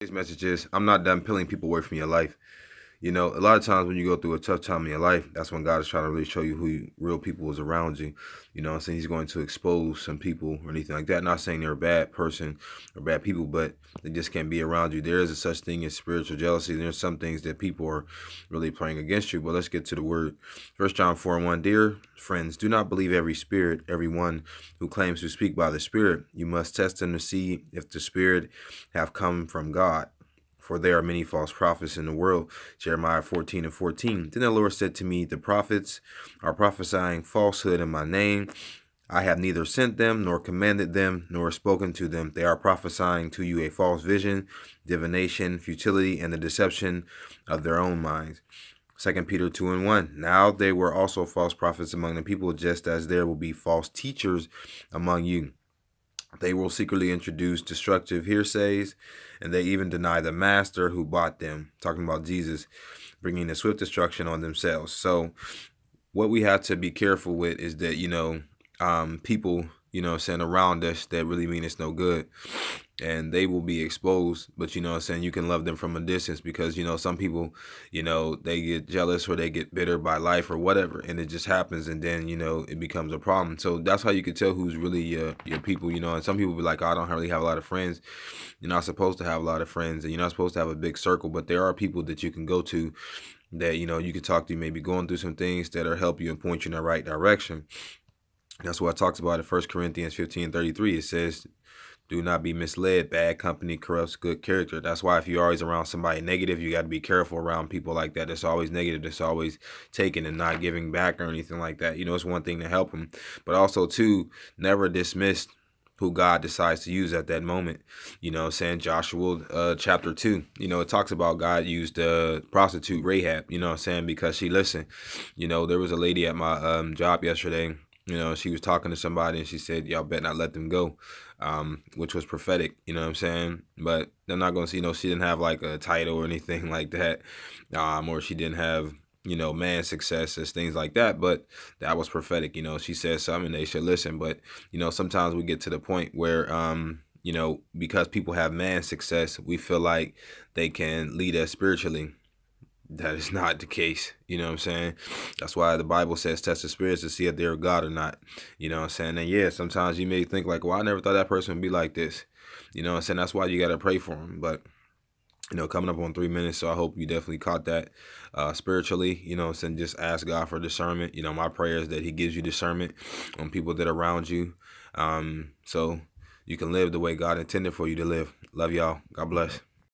Today's message is I'm not done peeling people away from your life. You know, a lot of times when you go through a tough time in your life, that's when God is trying to really show you real people is around you. You know what I'm saying? He's going to expose some people or anything like that. Not saying they're a bad person or bad people, but they just can't be around you. There is a such thing as spiritual jealousy. There's some things that people are really playing against you. But let's get to the word. 1 John 4:1. Dear friends, do not believe every spirit, everyone who claims to speak by the Spirit. You must test them to see if the Spirit have come from God. For there are many false prophets in the world. Jeremiah 14:14. Then the Lord said to me, the prophets are prophesying falsehood in my name. I have neither sent them, nor commanded them, nor spoken to them. They are prophesying to you a false vision, divination, futility, and the deception of their own minds. 2 Peter 2:1. Now they were also false prophets among the people, just as there will be false teachers among you. They will secretly introduce destructive hearsays, and they even deny the master who bought them, talking about Jesus, bringing a swift destruction on themselves. So what we have to be careful with is that, people, saying around us that really mean it's no good, and they will be exposed. But you can love them from a distance, because some people, they get jealous or they get bitter by life or whatever, and it just happens, and then it becomes a problem. So that's how you can tell who's really your people. And some people be like, oh, I don't really have a lot of friends. You're not supposed to have a lot of friends, and you're not supposed to have a big circle, but there are people that you can go to that you can talk to, maybe going through some things that are help you and point you in the right direction. That's what I talked about in 1 Corinthians 15:33. It says, do not be misled. Bad company corrupts good character. That's why if you're always around somebody negative, you got to be careful around people like that. That's always negative. That's always taking and not giving back or anything like that. It's one thing to help them, but also too, never dismiss who God decides to use at that moment. Saying Joshua chapter 2, it talks about God used the prostitute Rahab, because she listened. There was a lady at my job yesterday. She was talking to somebody and she said, y'all better not let them go, which was prophetic, But they're not going to see, she didn't have like a title or anything like that, or she didn't have, man successes, things like that. But that was prophetic. She said something, they should listen. But, sometimes we get to the point where, because people have man success, we feel like they can lead us spiritually. That is not the case. That's why the Bible says test the spirits to see if they're God or not. And yeah, sometimes you may think like, well, I never thought that person would be like this. That's why you got to pray for them. But coming up on 3 minutes, so I hope you definitely caught that spiritually, just ask God for discernment. My prayer is that he gives you discernment on people that are around you, so you can live the way God intended for you to live. Love y'all. God bless.